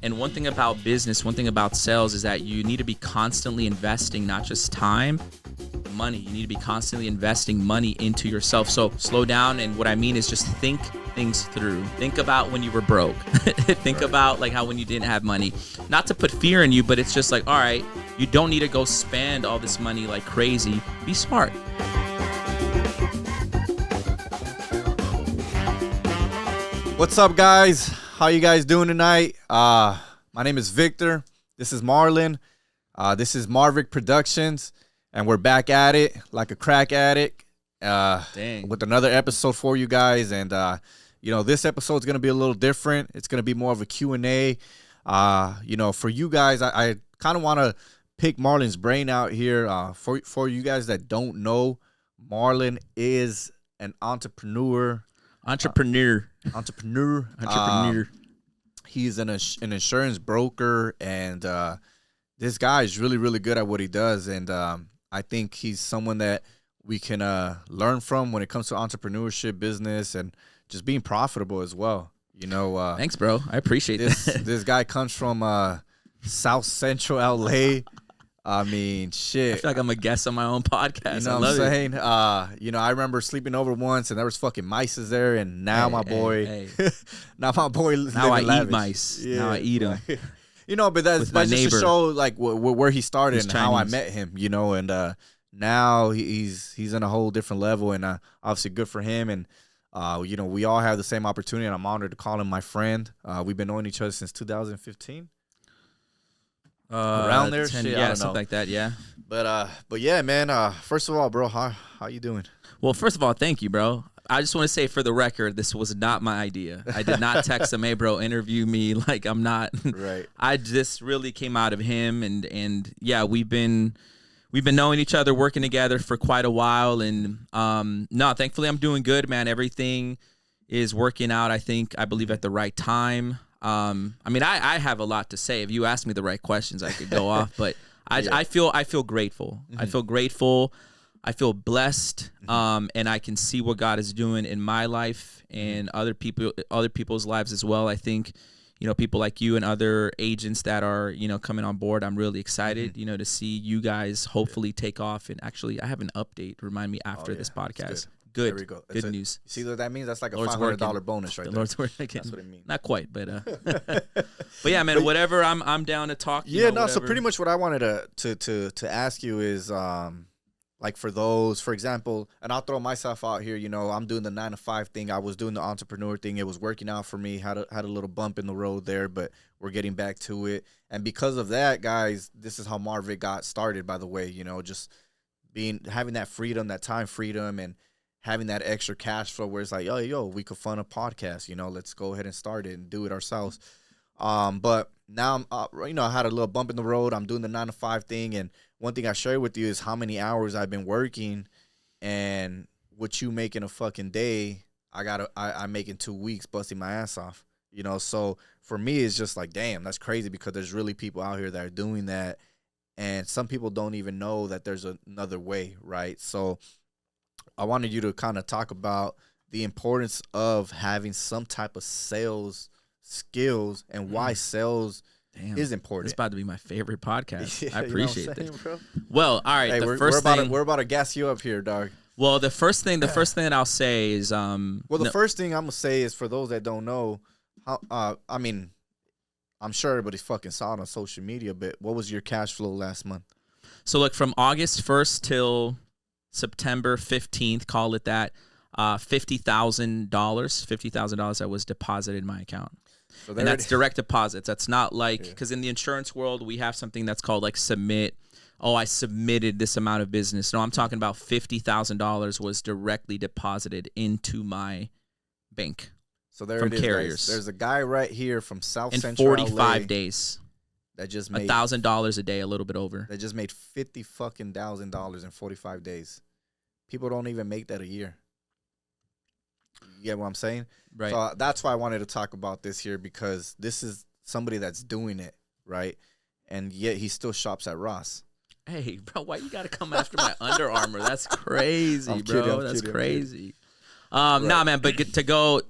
And one thing about business, one thing about sales is that you need to be constantly investing, not just time, money. You need to be constantly investing money into yourself. So slow down. And what I mean is just think things through. Think about when you were broke. Think about like how when you didn't have money. Not to put fear in you, but it's just like, all right, you don't need to go spend all this money like crazy. Be smart. What's up, guys? How you guys doing tonight? My name is Victor. This is Marlon. This is MarVic Productions, and we're back at it like a crack addict with another episode for you guys. And this episode is gonna be a little different. It's gonna be more of a Q&A. For you guys, I kind of want to pick Marlon's brain out here. For you guys that don't know, Marlon is an entrepreneur. He's an insurance broker, and this guy is really, really good at what he does. And I think he's someone that we can learn from when it comes to entrepreneurship, business, and just being profitable as well. Thanks, bro. I appreciate this. That. This guy comes from South Central LA. I mean, shit. I feel like I'm a guest on my own podcast. You know what I'm saying? I remember sleeping over once, and there was fucking mice there, and now now I eat mice. Yeah, now I eat them. But that's just to show like where he started and how I met him. And now he's in a whole different level, and obviously good for him. And we all have the same opportunity, and I'm honored to call him my friend. We've been knowing each other since 2015. Around there, 10, shit, yeah, something like that, yeah. But yeah, man. First of all, bro, how you doing? Well, first of all, thank you, bro. I just want to say for the record, this was not my idea. I did not text him, hey, bro, interview me. Like, I'm not. Right. I just really came out of him, and yeah, we've been knowing each other, working together for quite a while, and thankfully I'm doing good, man. Everything is working out. I believe at the right time. I have a lot to say. If you ask me the right questions, I could go off. But I feel grateful. Mm-hmm. I feel grateful. I feel blessed. Mm-hmm. And I can see what God is doing in my life and other people's lives as well. I think, people like you and other agents that are, coming on board. I'm really excited, to see you guys hopefully take off. And actually, I have an update. Remind me after this podcast. Good. There we go. Good news. You see what that means? That's like a $500 bonus right there. The Lord's working. That's what it means. Not quite, but but yeah, man. Whatever. I'm down to talk. So pretty much what I wanted to ask you is like for those, for example, and I'll throw myself out here. I'm doing the 9 to 5 thing. I was doing the entrepreneur thing. It was working out for me. Had a little bump in the road there, but we're getting back to it. And because of that, guys, this is how MarVic got started. By the way, just having that freedom, that time freedom, and having that extra cash flow where it's like, we could fund a podcast, let's go ahead and start it and do it ourselves. But now, I had a little bump in the road. I'm doing the 9 to 5 thing. And one thing I share with you is how many hours I've been working, and what you make in a fucking day, I make in 2 weeks busting my ass off, So for me, it's just like, damn, that's crazy, because there's really people out here that are doing that. And some people don't even know that there's another way. Right. So I wanted you to kind of talk about the importance of having some type of sales skills and why sales is important. It's about to be my favorite podcast. Yeah, I appreciate that. Bro? Well, all right. Hey, we're about to gas you up here, dog. Well, the first thing that I'll say is the first thing I'm gonna say is, for those that don't know, I'm sure everybody's fucking saw it on social media, but what was your cash flow last month? So look, from August 1st till September 15th, call it that, $50,000 that was deposited in my account. So and that's direct deposits. That's not like, because in the insurance world, we have something that's called like submit. Oh, I submitted this amount of business. No, I'm talking about $50,000 was directly deposited into my bank. So there from it is, carriers. Guys. There's a guy right here from South in Central 45 LA days. That just made $1,000 a day, a little bit over. That just made $50,000 in 45 days. People don't even make that a year. You get what I'm saying? Right. So that's why I wanted to talk about this here, because this is somebody that's doing it, right? And yet he still shops at Ross. Hey, bro, why you got to come after my Under Armour? That's crazy, bro. That's crazy. Right. Nah, man, but to go,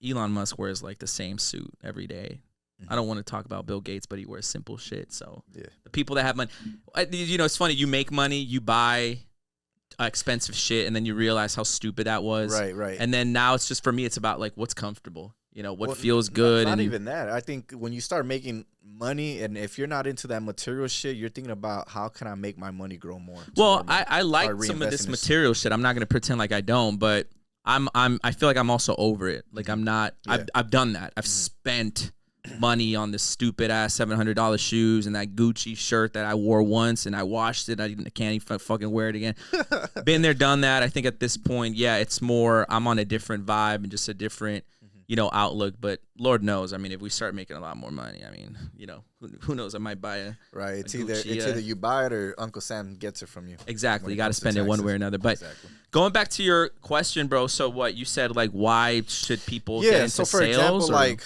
Elon Musk wears like the same suit every day. I don't want to talk about Bill Gates, but he wears simple shit. So Yeah. the people that have money, you know, it's funny. You make money, you buy expensive shit, and then you realize how stupid that was. Right. And then now it's just, for me, it's about like what's comfortable. You know, what feels good. Not even that. I think when you start making money, and if you're not into that material shit, you're thinking about how can I make my money grow more. Well, I like some of this material shit. I'm not gonna pretend like I don't, but I feel like I'm also over it. Like I'm not. Yeah. I've done that. I've spent money on this stupid ass $700 shoes and that Gucci shirt that I wore once and I washed it. I can't even fucking wear it again. Been there, done that. I think at this point, yeah, it's more. I'm on a different vibe and just a different, you know, outlook. But Lord knows, I mean, if we start making a lot more money, I mean, you know, who knows? I might buy a right. It's either you buy it or Uncle Sam gets it from you. Exactly. You got to spend it one way or another. But going back to your question, bro. So what you said, like, why should people get into so for sales? example, like,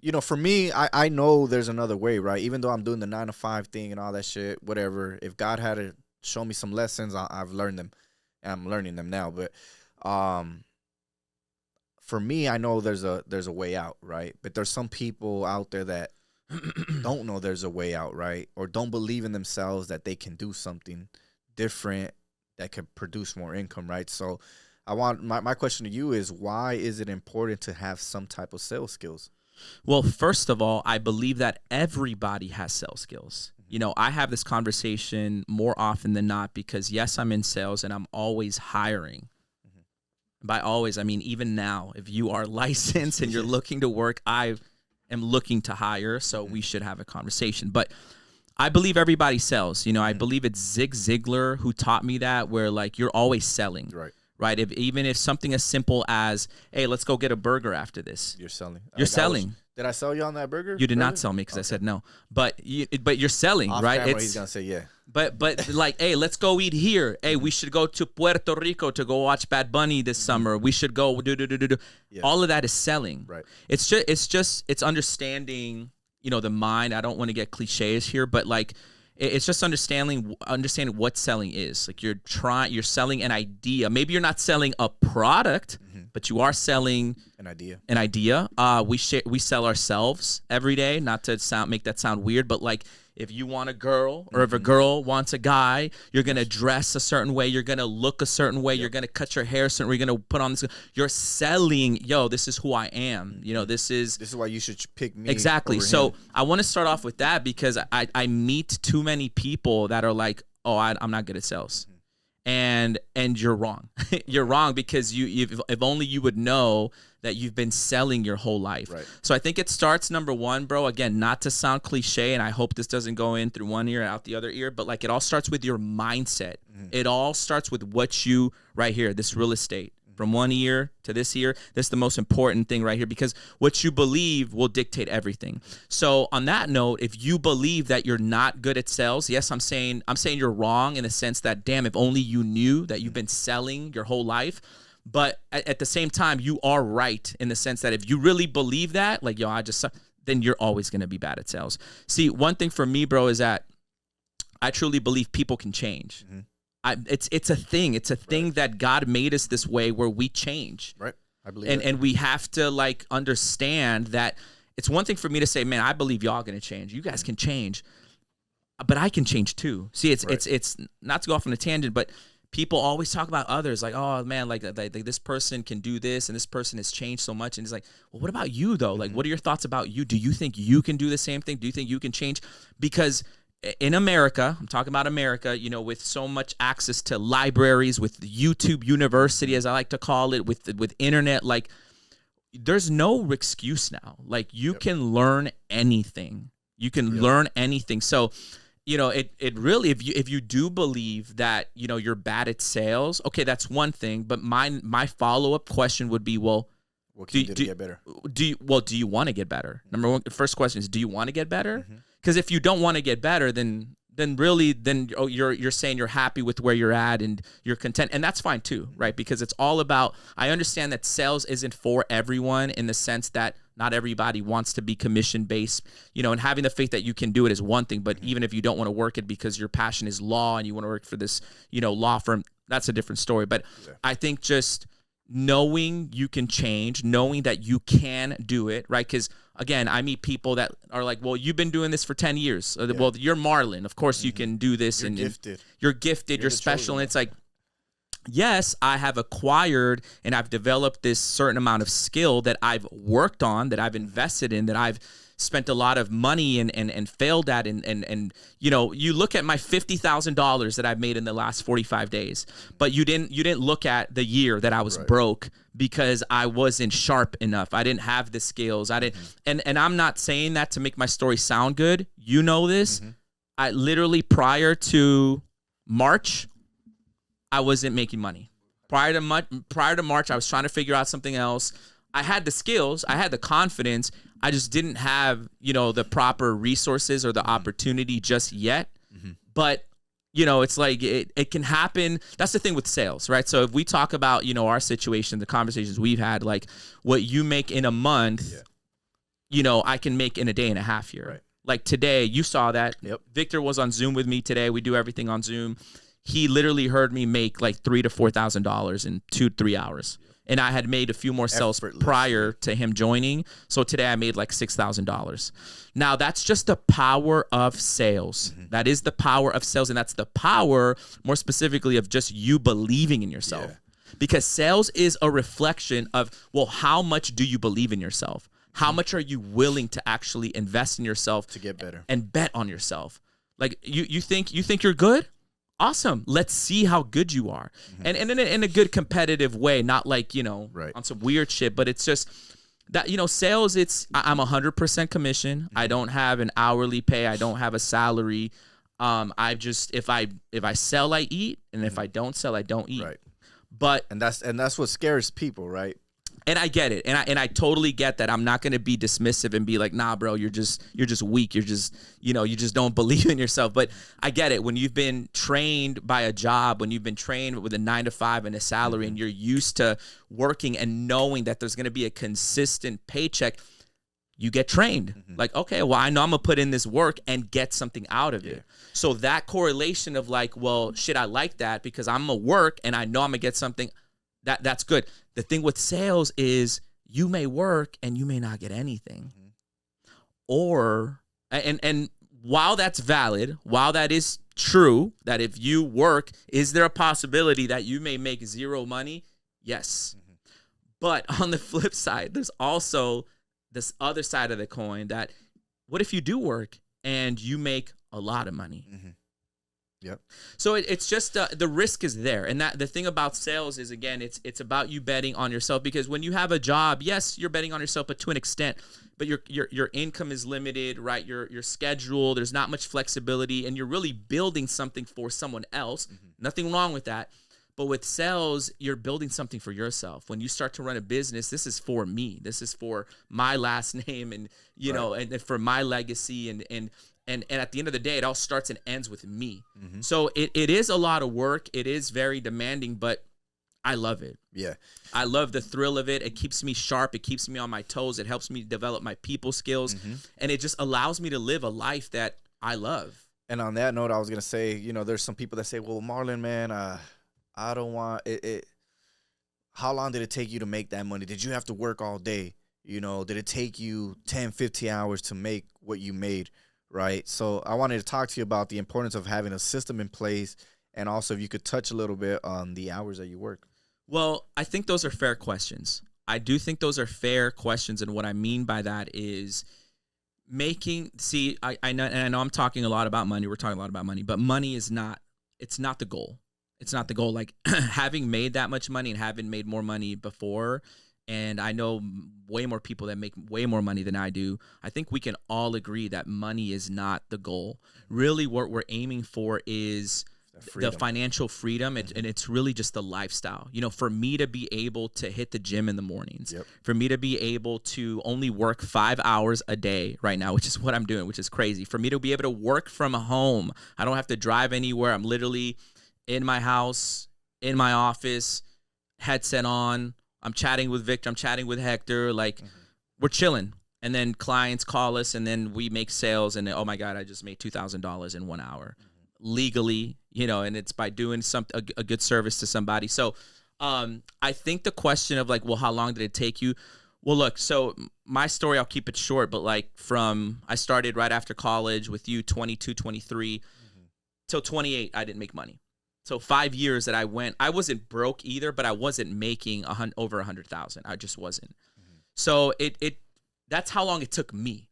you know, for me, I know there's another way, right? Even though I'm doing the 9-to-5 thing and all that shit, whatever. If God had to show me some lessons, I've learned them, and I'm learning them now. But for me, I know there's a way out, right? But there's some people out there that don't know there's a way out, right? Or don't believe in themselves that they can do something different that could produce more income, right? So I want my question to you is, why is it important to have some type of sales skills? Well, first of all, I believe that everybody has sales skills. You know, I have this conversation more often than not because, yes, I'm in sales and I'm always hiring. By always, I mean even now. If you are licensed and you're looking to work, I am looking to hire, so we should have a conversation. But I believe everybody sells. You know, I believe it's Zig Ziglar who taught me that, where like you're always selling. Right. Even if something as simple as, hey, let's go get a burger after this. You're selling. You're selling. Did I sell you on that burger? You did not sell me because I said no. But you're selling, off right? Camera, he's gonna say yeah. But like, hey, let's go eat here. Hey, we should go to Puerto Rico to go watch Bad Bunny this summer. We should go do. Yeah. All of that is selling. Right. It's understanding, you know, the mind. I don't want to get cliches here, but like it's just understanding what selling is. Like you're selling an idea. Maybe you're not selling a product, but you are selling an idea. We sell ourselves every day. Not to make that sound weird, but like if you want a girl or if a girl wants a guy, you're going to dress a certain way. You're going to look a certain way. You're going to cut your hair a certain way. You're going to put on this. You're selling, this is who I am. You know, this is why you should pick me. Exactly. So him. I want to start off with that because I meet too many people that are like, oh, I'm not good at sales. And you're wrong. You're wrong because if only you would know that you've been selling your whole life. Right. So I think it starts, number one, bro, again, not to sound cliche, and I hope this doesn't go in through one ear and out the other ear, but like it all starts with your mindset. It all starts with what you, right here, this real estate. From one ear to this ear, this is the most important thing right here because what you believe will dictate everything. So on that note, if you believe that you're not good at sales, yes, I'm saying you're wrong in the sense that, damn, if only you knew that you've been selling your whole life. But at the same time, you are right in the sense that if you really believe that, like, then you're always going to be bad at sales. See, one thing for me, bro, is that I truly believe people can change. It's a thing. It's a thing that God made us this way where we change. Right. I believe and we have to like understand that it's one thing for me to say, man, I believe y'all gonna change. You guys can change. But I can change too. See, it's not to go off on a tangent, but people always talk about others like, oh man, like this person can do this and this person has changed so much. And it's like, well, what about you though? Like, what are your thoughts about you? Do you think you can do the same thing? Do you think you can change? Because in America, I'm talking about America, you know, with so much access to libraries, with YouTube University, as I like to call it, with internet, like there's no excuse now. Like you can learn anything. You can learn anything. So, you know, it really, if you do believe that, you know, you're bad at sales, okay, that's one thing. But my follow-up question would be, well, what can you do to get better? Do you want to get better? Number one, the first question is, do you want to get better? Because if you don't want to get better, then you're saying you're happy with where you're at and you're content, and that's fine too, right? Because it's all about. I understand that sales isn't for everyone in the sense that not everybody wants to be commission based, you know, and having the faith that you can do it is one thing. But even if you don't want to work it because your passion is law and you want to work for this, you know, law firm, that's a different story. But I think just knowing you can change, knowing that you can do it, right? Because again, I meet people that are like, well, you've been doing this for 10 years. Well, you're Marlon. Of course you can do this. You're and gifted. You're gifted. You're special. And it's like, yes, I have acquired and I've developed this certain amount of skill that I've worked on, that I've invested in, that I've spent a lot of money and failed at. And you know, you look at my $50,000 that I've made in the last 45 days, but you didn't look at the year that I was broke because I wasn't sharp enough. I didn't have the skills. I didn't, and I'm not saying that to make my story sound good. You know this. I literally, prior to March, I wasn't making money. Prior to March, I was trying to figure out something else. I had the skills, I had the confidence. I just didn't have, you know, the proper resources or the opportunity just yet. But, you know, it's like it can happen. That's the thing with sales, right? So if we talk about, you know, our situation, the conversations we've had, like what you make in a month, you know, I can make in a day and a half here. Right. Like today, you saw that. Yep. Victor was on Zoom with me today. We do everything on Zoom. He literally heard me make like $3,000 to $4,000 in 2-3 hours. And I had made a few more sales prior to him joining. So today I made like $6,000. Now that's just the power of sales. That is the power of sales. And that's the power, more specifically, of just you believing in yourself. Because sales is a reflection of, well, how much do you believe in yourself? How much are you willing to actually invest in yourself to get better and bet on yourself? Like you think you're good? Awesome. Let's see how good you are. And in a good competitive way, not like, you know, on some weird shit, but it's just that, you know, sales, I'm 100% commission. I don't have an hourly pay. I don't have a salary. I just, if I sell, I eat. And if I don't sell, I don't eat. Right. But, and that's what scares people, right? And I get it. And I totally get that. I'm not going to be dismissive and be like, nah, bro, you're just weak. You're just, you know, you just don't believe in yourself. But I get it. When you've been trained by a job, when you've been trained with a 9-to-5 and a salary, and you're used to working and knowing that there's going to be a consistent paycheck, you get trained. Like, okay, well, I know I'm going to put in this work and get something out of it. So that correlation of like, well, shit, I like that because I'm going to work and I know I'm going to get something. That's good. The thing with sales is you may work and you may not get anything. Or, and while that's valid, while that is true, that if you work, is there a possibility that you may make zero money? Yes. But on the flip side, there's also this other side of the coin that what if you do work and you make a lot of money? Yep. So it's just the risk is there, and that the thing about sales is, again, it's about you betting on yourself, because when you have a job, yes, you're betting on yourself, but to an extent. But your income is limited, right? Your schedule, there's not much flexibility, and you're really building something for someone else. Nothing wrong with that. But with sales, you're building something for yourself. When you start to run a business, this is for me. This is for my last name, and you know, and for my legacy, and at the end of the day, it all starts and ends with me. So it is a lot of work. It is very demanding, but I love it. Yeah. I love the thrill of it. It keeps me sharp. It keeps me on my toes. It helps me develop my people skills. And it just allows me to live a life that I love. And on that note, I was going to say, you know, there's some people that say, well, Marlon, man, I don't want it. How long did it take you to make that money? Did you have to work all day? You know, did it take you 10, 15 hours to make what you made? Right. So I wanted to talk to you about the importance of having a system in place, and also if you could touch a little bit on the hours that you work. Well, I think those are fair questions. I do think those are fair questions. And what I mean by that is I know I'm talking a lot about money. We're talking a lot about money, but money is it's not the goal. It's not the goal. Like having made that much money and having made more money before, and I know way more people that make way more money than I do, I think we can all agree that money is not the goal. Really, what we're aiming for is the financial freedom, and it's really just the lifestyle. You know, for me to be able to hit the gym in the mornings, for me to be able to only work 5 hours a day right now, which is what I'm doing, which is crazy. For me to be able to work from home, I don't have to drive anywhere. I'm literally in my house, in my office, headset on. I'm chatting with Victor. I'm chatting with Hector. Like, we're chilling. And then clients call us, and then we make sales. And then, oh my God, I just made $2,000 in 1 hour, legally. You know, and it's by doing a good service to somebody. So, I think the question of like, well, how long did it take you? Well, look, so my story, I'll keep it short, but like I started right after college with you, 22, 23, till 28, I didn't make money. So 5 years that I wasn't broke either, but I wasn't making over 100,000. I just wasn't. So that's how long it took me.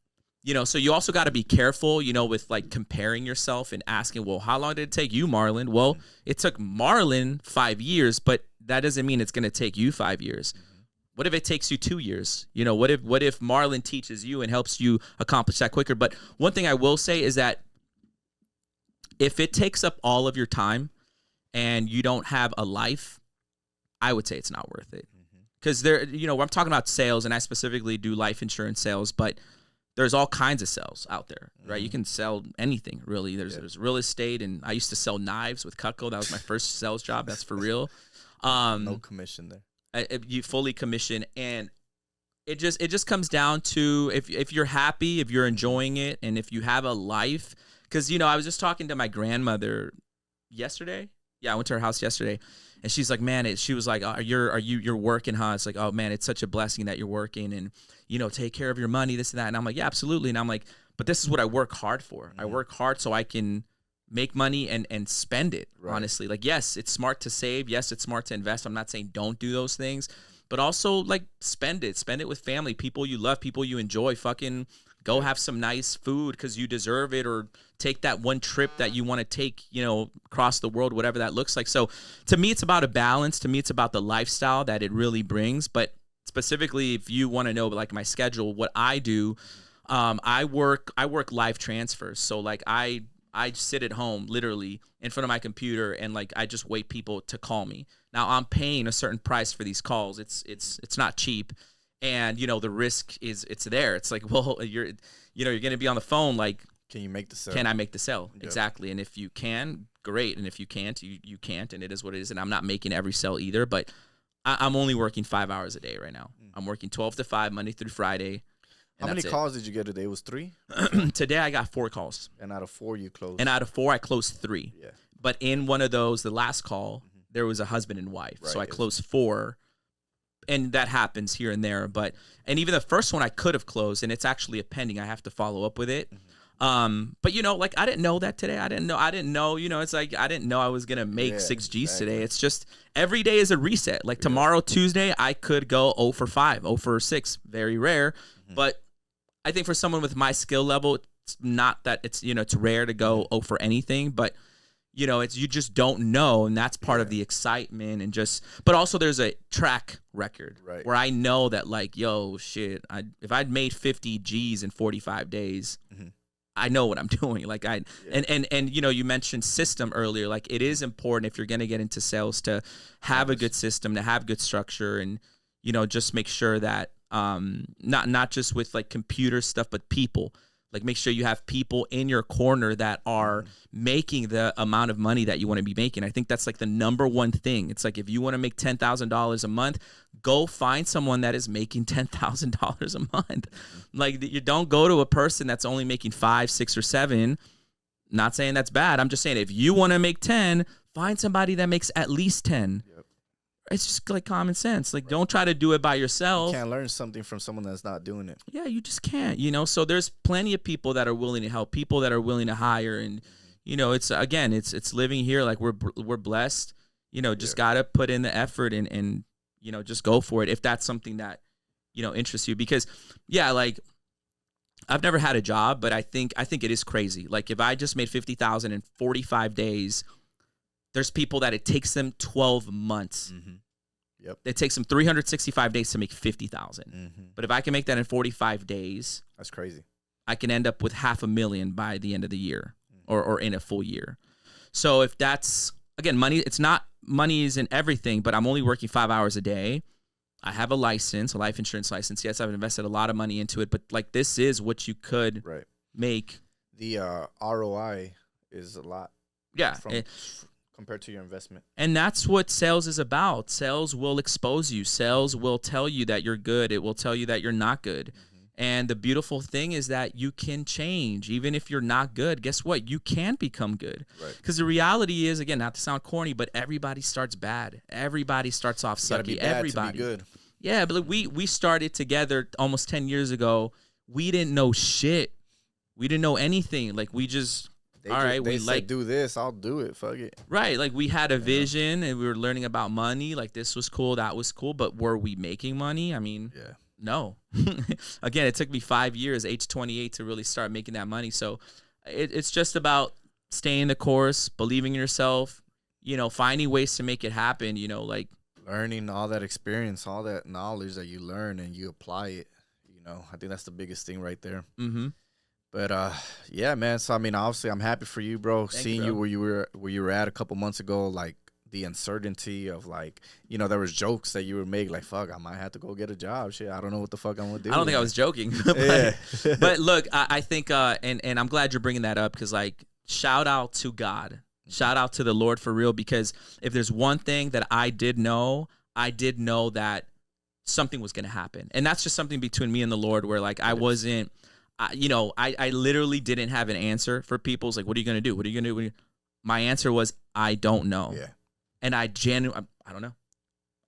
So you also got to be careful, with like comparing yourself and asking, well, how long did it take you, Marlon? Well, it took Marlon 5 years, but that doesn't mean it's going to take you 5 years. What if it takes you 2 years? What if Marlon teaches you and helps you accomplish that quicker? But one thing I will say is that if it takes up all of your time and you don't have a life, I would say it's not worth it. Because I'm talking about sales, and I specifically do life insurance sales, but there's all kinds of sales out there, right? You can sell anything, really. There's real estate, and I used to sell knives with Cutco. That was my first sales job. That's for real. No commission there. You fully commission, and it just comes down to if you're happy, if you're enjoying it, and if you have a life. Because I was just talking to my grandmother yesterday. Yeah, I went to her house yesterday, and she's like, "Man," she was like, "You're working, huh?" It's like, "Oh man, it's such a blessing that you're working, and take care of your money, this and that." And I'm like, "Yeah, absolutely." And I'm like, "But this is what I work hard for. I work hard so I can make money and spend it." Right. Honestly, like, yes, it's smart to save. Yes, it's smart to invest. I'm not saying don't do those things, but also like spend it with family, people you love, people you enjoy. Fucking go have some nice food because you deserve it, or take that one trip that you want to take, across the world, whatever that looks like. So to me, it's about a balance. To me, it's about the lifestyle that it really brings. But specifically, if you want to know like my schedule, what I do, I work live transfers. So like I sit at home literally in front of my computer, and like I just wait people to call me. Now I'm paying a certain price for these calls. It's not cheap. And the risk it's there. It's like, well, you're going to be on the phone. Like, can you make the sale? Can I make the sale? Yep. Exactly. And if you can, great. And if you can't, you can't. And it is what it is. And I'm not making every sale either. But I'm only working 5 hours a day right now. I'm working 12 to 5 Monday through Friday. How many calls did you get today? It was 3? Today I got 4 calls. And out of 4 you closed? And out of 4 I closed 3. Yeah. But in one of those, the last call, there was a husband and wife. Right, so I closed 4. And that happens here and there. And even the first one I could have closed, and it's actually a pending. I have to follow up with it. But like I didn't know that today. I didn't know, it's like I didn't know I was going to make 6 G's today. It's just every day is a reset. Like tomorrow, Tuesday, I could go 0 for 5, 0 for 6. Very rare. But I think for someone with my skill level, it's not that it's rare to go 0 for anything, but it's you just don't know, and that's part of the excitement. And but also there's a track record where I know that like, yo, shit, if I'd made 50 G's in 45 days, I know what I'm doing. Like and you mentioned system earlier. Like it is important if you're going to get into sales to have a good system, to have good structure, and just make sure that not just with like computer stuff, but people. Like make sure you have people in your corner that are making the amount of money that you want to be making. I think that's like the number one thing. It's like if you want to make $10,000 a month, go find someone that is making $10,000 a month. Like you don't go to a person that's only making 5, 6, or 7. Not saying that's bad. I'm just saying if you want to make 10, find somebody that makes at least 10. Yep. It's just like common sense. Like don't try to do it by yourself. You can't learn something from someone that's not doing it. Yeah, you just can't, So there's plenty of people that are willing to help, people that are willing to hire, and it's living here. Like we're blessed. Just gotta put in the effort and just go for it if that's something that interests you. Because like I've never had a job, but I think it is crazy. Like if I just made 50,000 in 45 days. There's people that it takes them 12 months. Yep. It takes them 365 days to make 50,000. But if I can make that in 45 days, that's crazy. I can end up with $500,000 by the end of the year, or in a full year. So if that's again money, money isn't everything. But I'm only working 5 hours a day. I have a license, a life insurance license. Yes, I've invested a lot of money into it. But like this is what you could make. The ROI is a lot. Yeah. Compared to your investment. And that's what sales is about. Sales will expose you. Sales will tell you that you're good. It will tell you that you're not good. And the beautiful thing is that you can change. Even if you're not good, guess what? You can become good. Because the reality is, again, not to sound corny, but everybody starts bad. Everybody starts off sucky. Everybody. To be good. Yeah, but like, we started together almost 10 years ago. We didn't know shit. We didn't know anything. Like we just They said do this, I'll do it. Fuck it. Right, like we had a vision and we were learning about money. Like this was cool, that was cool, but were we making money? I mean, no. Again, it took me 5 years, age 28, to really start making that money. So it's just about staying the course, believing in yourself, you know, finding ways to make it happen, you know, like learning all that experience, all that knowledge that you learn and you apply it. You know, I think that's the biggest thing right there. Mm-hmm. But yeah, man. So I mean, obviously, I'm happy for you, bro. Seeing you where you were at a couple months ago, like the uncertainty of like, you know, there was jokes that you were making, like, fuck, I might have to go get a job. Shit, I don't know what the fuck I'm gonna do. I don't think I was joking. But look, I think, and I'm glad you're bringing that up because, like, shout out to God, shout out to the Lord for real. Because if there's one thing that I did know that something was gonna happen, and that's just something between me and the Lord, where like I wasn't. You know, I literally didn't have an answer for people. It's like, what are you going to do? What are you going to do? My answer was, I don't know. Yeah. And I don't know.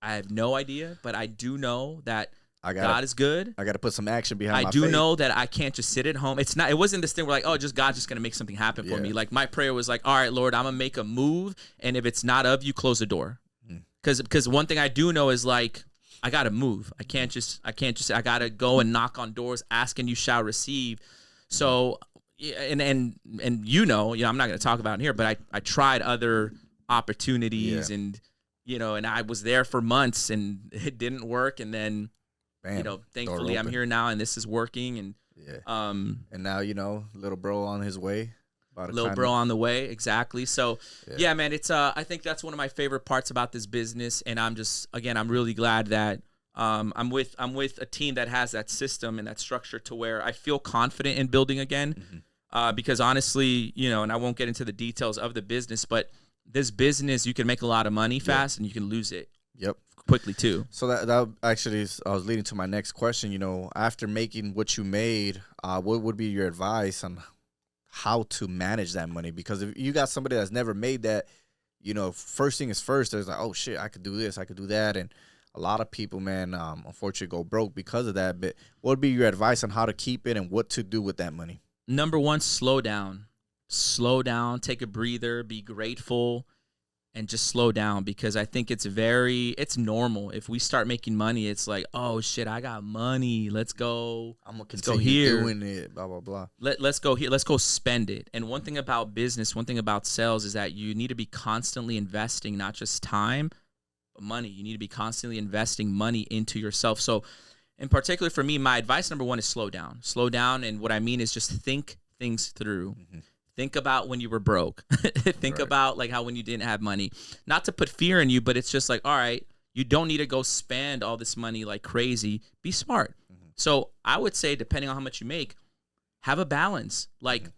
I have no idea, but I do know that God is good. I got to put some action behind my faith. I do faith. know that I can't just sit at home. It wasn't this thing where like, oh, God's just going to make something happen for me. Like my prayer was like, all right, Lord, I'm going to make a move. And if it's not of you, close the door. Because one thing I do know is like, I gotta move. I can't just. I gotta go and knock on doors, ask and you shall receive. So, and you know, I'm not gonna talk about it here, but I tried other opportunities, and you know, and I was there for months, and it didn't work, and then, bam, you know, thankfully I'm here now, and this is working, and and now you know, little bro on his way. Little bro on the way, exactly. So, yeah, man, it's I think that's one of my favorite parts about this business, and I'm really glad that I'm with a team that has that system and that structure to where I feel confident in building again. Because honestly, you know, and I won't get into the details of the business, but this business you can make a lot of money fast and you can lose it. Quickly too. So that actually I was leading to my next question. You know, after making what you made, what would be your advice on how to manage that money? Because if you got somebody that's never made that, you know, first thing is first, there's like, oh shit, I could do this, I could do that. And a lot of people, man, unfortunately go broke because of that. But what would be your advice on how to keep it and what to do with that money? Number one, slow down, take a breather, be grateful, and just slow down, because I think it's normal. If we start making money, it's like, oh shit, I got money. Let's go. I'm gonna continue doing it. Blah blah blah. Let's go here. Let's go spend it. And one thing about business, one thing about sales is that you need to be constantly investing, not just time, but money. You need to be constantly investing money into yourself. So, in particular for me, my advice number one is slow down. Slow down, and what I mean is just think things through. Think about when you were broke. Think about like how when you didn't have money. Not to put fear in you, but it's just like, all right, you don't need to go spend all this money like crazy. Be smart. So I would say, depending on how much you make, have a balance. Like,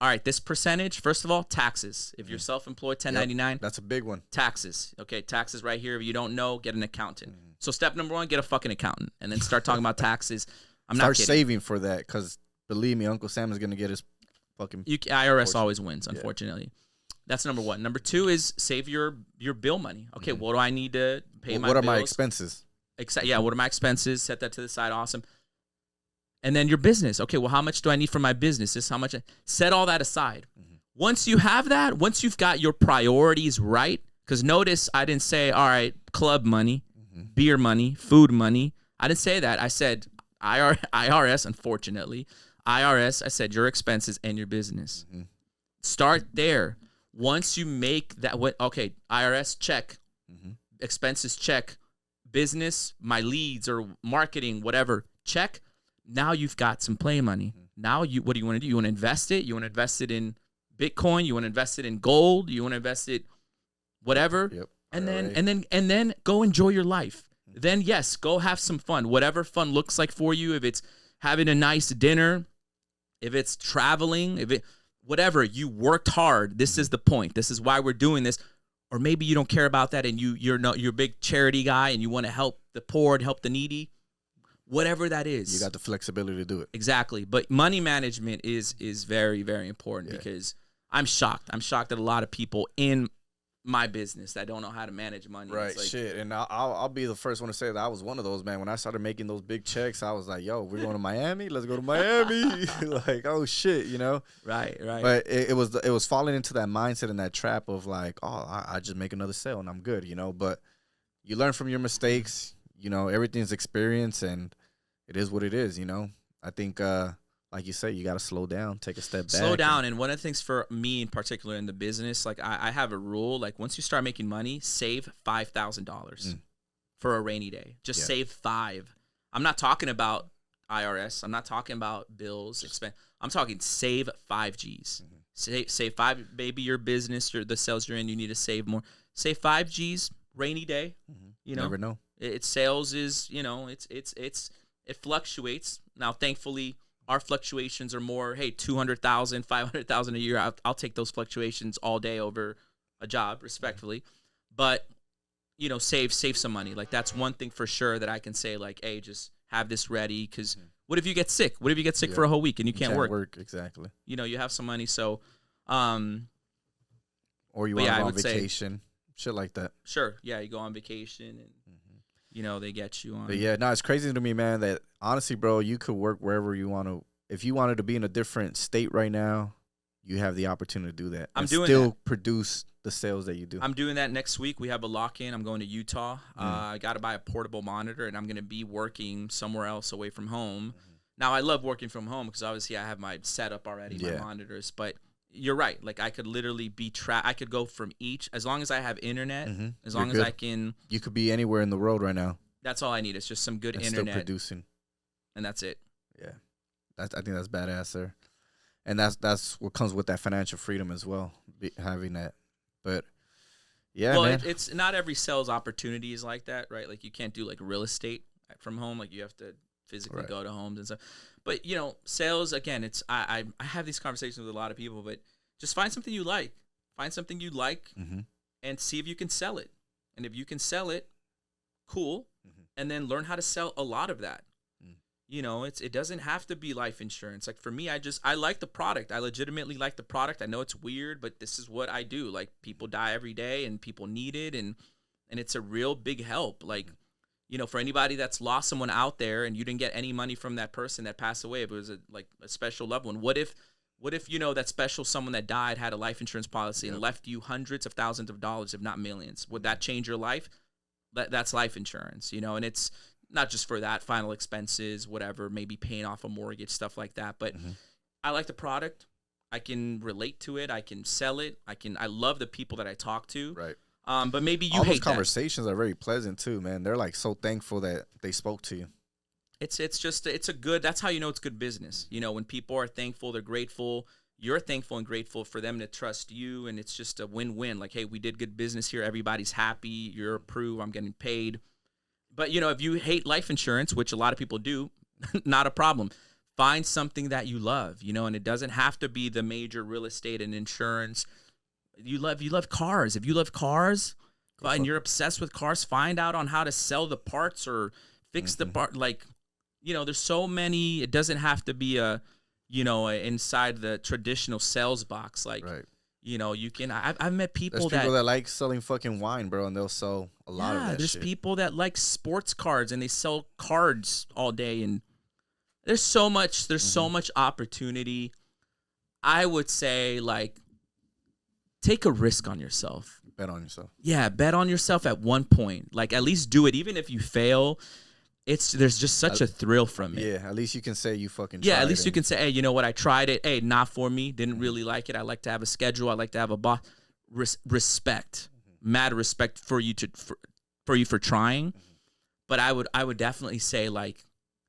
all right, this percentage, first of all, taxes. If you're self-employed, 1099. That's a big one. Taxes. Okay, taxes right here. If you don't know, get an accountant. So step number one, get a fucking accountant. And then start talking about taxes. Start saving for that, because believe me, Uncle Sam is going to get his fucking IRS always wins, unfortunately. That's number one. Number two is save your bill money. Okay, what do I need to pay my bills? What are my expenses? What are my expenses? Set that to the side. Awesome. And then your business. Okay, well, how much do I need for my business? This is how much. Set all that aside. Once you have that, once you've got your priorities right, because notice I didn't say, all right, club money, beer money, food money. I didn't say that. I said IRS, unfortunately. IRS, I said your expenses and your business. Start there. Once you make that, okay, IRS, check. Expenses, check. Business, my leads or marketing, whatever, check. Now you've got some play money. Now what do you want to do? You want to invest it? You want to invest it in Bitcoin? You want to invest it in gold? You want to invest it whatever? And then go enjoy your life. Then yes, go have some fun. Whatever fun looks like for you. If it's having a nice dinner, if it's traveling, whatever, you worked hard. This is the point. This is why we're doing this. Or maybe you don't care about that and you're a big charity guy and you want to help the poor and help the needy. Whatever that is. You got the flexibility to do it. Exactly. But money management is very, very important because I'm shocked. I'm shocked that a lot of people in my business that don't know how to manage money. Right, It's like, shit, and I'll be the first one to say that I was one of those, man. When I started making those big checks, I was like, "Yo, we're going to Miami. Let's go to Miami." Like, oh shit, you know. right. But it was falling into that mindset and that trap of like, oh, I just make another sale and I'm good, you know. But you learn from your mistakes, you know. Everything's experience, and it is what it is, you know. I think, like you say, you got to slow down, take a step back. Slow down. And one of the things for me in particular in the business, like I have a rule, like once you start making money, save $5,000 for a rainy day. Just save $5,000. I'm not talking about IRS. I'm not talking about bills, expense. I'm talking save 5 G's. Save 5, maybe your business, the sales you're in, you need to save more. Save 5 G's, rainy day. You know, Never know. It's sales is, you know, it fluctuates. Now, thankfully, our fluctuations are more, hey, 200,000, 500,000 a year. I'll take those fluctuations all day over a job, respectfully. But, you know, save some money. Like, that's one thing for sure that I can say, like, hey, just have this ready. Because what if you get sick? What if you get sick for a whole week and you can't work? Exactly. You know, you have some money. So, or you want to go on vacation, shit like that. Sure. Yeah, you go on vacation and, you know, they get you on. But yeah, no, it's crazy to me, man, that honestly, bro, you could work wherever you want to. If you wanted to be in a different state right now, you have the opportunity to do that. I'm doing still that. Produce the sales that you do. I'm doing that next week. We have a lock-in. I'm going to Utah. I got to buy a portable monitor, and I'm going to be working somewhere else away from home. Now, I love working from home because obviously I have my setup already, my monitors. But you're right. Like, I could literally be I could go from each, as long as I have internet, as long as I can. You could be anywhere in the world right now. That's all I need. It's just some good internet. Still producing. And that's it. Yeah. I think that's badass, sir. And that's what comes with that financial freedom as well, having that. But, yeah, well, man. It's not every sales opportunity is like that, right? Like, you can't do, like, real estate from home. Like, you have to physically go to homes and stuff. But, you know, sales, again, it's I have these conversations with a lot of people, but just find something you like. Find something you like and see if you can sell it. And if you can sell it, cool. And then learn how to sell a lot of that. You know, it doesn't have to be life insurance. Like, for me, I like the product. I legitimately like the product. I know it's weird, but this is what I do. Like, people die every day and people need it, and it's a real big help. Like, you know, for anybody that's lost someone out there and you didn't get any money from that person that passed away, if it was a special loved one, what if you know that special someone that died had a life insurance policy and left you hundreds of thousands of dollars, if not millions? Would that change your life? That's life insurance, you know, and it's not just for that, final expenses, whatever, maybe paying off a mortgage, stuff like that. But I like the product. I can relate to it. I can sell it. I love the people that I talk to. Right. But maybe you all hate those conversations are very pleasant too, man. They're like so thankful that they spoke to you. It's a good, that's how you know it's good business. You know, when people are thankful, they're grateful. You're thankful and grateful for them to trust you, and it's just a win-win. Like, hey, we did good business here. Everybody's happy. You're approved. I'm getting paid. But, you know, if you hate life insurance, which a lot of people do, not a problem. Find something that you love, you know, and it doesn't have to be the major real estate and insurance. You love cars. If you love cars and you're obsessed with cars, find out on how to sell the parts or fix the part. Like, you know, there's so many. It doesn't have to be inside the traditional sales box. Like, you know, you can. I've met people that like selling fucking wine, bro, and they'll sell a lot of that. There's people that like sports cards and they sell cards all day, and there's so much. There's so much opportunity. I would say, like, take a risk on yourself. Bet on yourself. Yeah, bet on yourself at one point. Like, at least do it, even if you fail. There's just such a thrill from it. Yeah, at least you can say you fucking tried. Yeah, at least you can say, hey, you know what? I tried it. Hey, not for me. Didn't really like it. I like to have a schedule. I like to have a boss. Respect, mad respect for you for trying. But I would definitely say, like,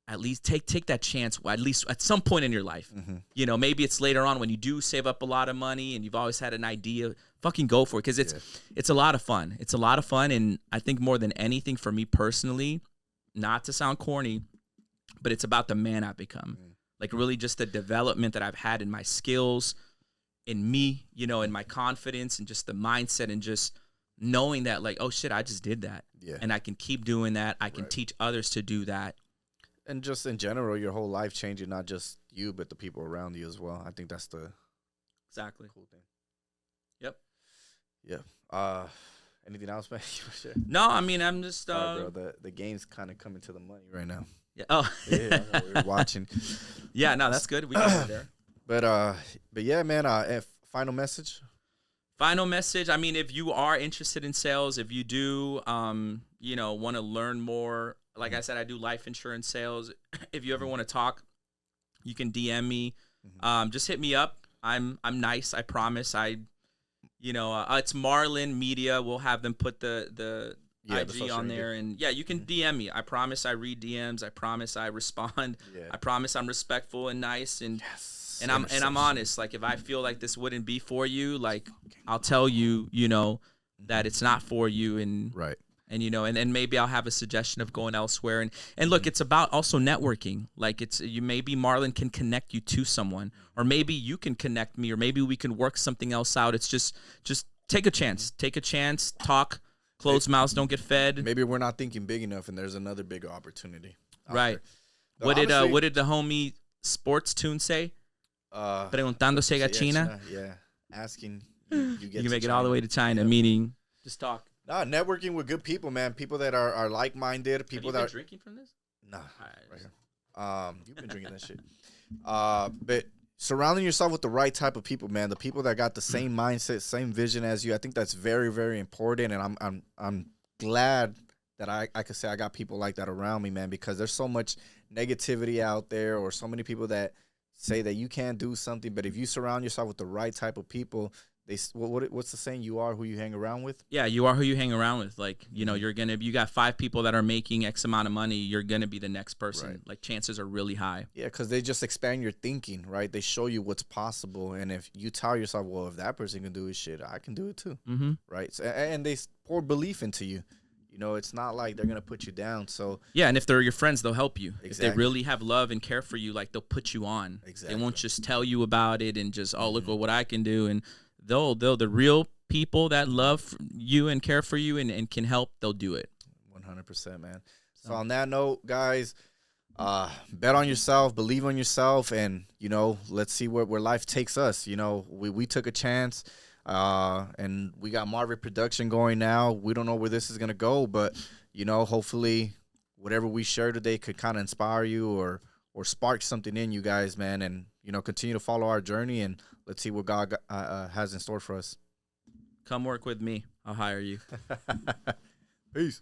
at least take that chance. At least at some point in your life, you know, maybe it's later on when you do save up a lot of money and you've always had an idea. Fucking go for it, because it's a lot of fun. It's a lot of fun, and I think more than anything for me personally. Not to sound corny, but it's about the man I've become. Like, really just the development that I've had in my skills, in me, you know, in my confidence, and just the mindset, and just knowing that, like, oh shit, I just did that. Yeah. And I can keep doing that. I can teach others to do that. And just in general, your whole life changing, not just you, but the people around you as well. I think that's the exactly cool thing. Yep. Yeah. Anything else, man? Sure. No, I mean, I'm just Sorry, bro. The game's kind of coming to the money right now. yeah. Oh, Yeah, I know, we're watching. yeah. No, that's good. We got it there. But yeah, man. Final message. Final message. I mean, if you are interested in sales, if you do, you know, want to learn more, like I said, I do life insurance sales. If you ever want to talk, you can DM me. Just hit me up. I'm nice. I promise. It's Marlon Media. We'll have them put the IG on there, and yeah, you can DM me. I promise I read DMs. I promise I respond. Yeah. I promise I'm respectful and nice, and Yes. and I'm honest. Like if I feel like this wouldn't be for you, like I'll tell you, you know, that it's not for you, and Right. and you know, and maybe I'll have a suggestion of going elsewhere. And look, it's about also networking. Like maybe Marlon can connect you to someone, or maybe you can connect me, or maybe we can work something else out. It's just take a chance. Take a chance, talk. Closed mouths don't get fed. Maybe we're not thinking big enough, and there's another bigger opportunity. Right. What did the homie Sports Tune say? Preguntándose a China. Yeah. Asking you You can make it all the way to China, meaning just talk. Nah, networking with good people, man. People that are like-minded. People that Have you been drinking from this? Nah. Right here. You've been drinking that shit. But surrounding yourself with the right type of people, man. The people that got the same mindset, same vision as you. I think that's very, very important. And I'm glad that I could say I got people like that around me, man, because there's so much negativity out there, or so many people that say that you can't do something. But if you surround yourself with the right type of people, what's the saying? You are who you hang around with. Yeah, you are who you hang around with. Like, you know, you got 5 people that are making X amount of money, you're gonna be the next person. Right. Like chances are really high. Yeah, because they just expand your thinking, right? They show you what's possible, and if you tell yourself, well, if that person can do his shit, I can do it too, right? So, and they pour belief into you. You know, it's not like they're gonna put you down. So yeah, and if they're your friends, they'll help you. Exactly. If they really have love and care for you, like they'll put you on. Exactly. They won't just tell you about it and just look at what I can do. And they'll the real people that love you and care for you and can help, they'll do it. 100%, man. So on that note, guys, bet on yourself, believe on yourself, and you know, let's see where life takes us. You know, we took a chance. And we got MarVic Production going now. We don't know where this is gonna go, but you know, hopefully, whatever we share today could kind of inspire you or spark something in you guys, man. And you know, continue to follow our journey, and let's see what God has in store for us. Come work with me. I'll hire you. Peace.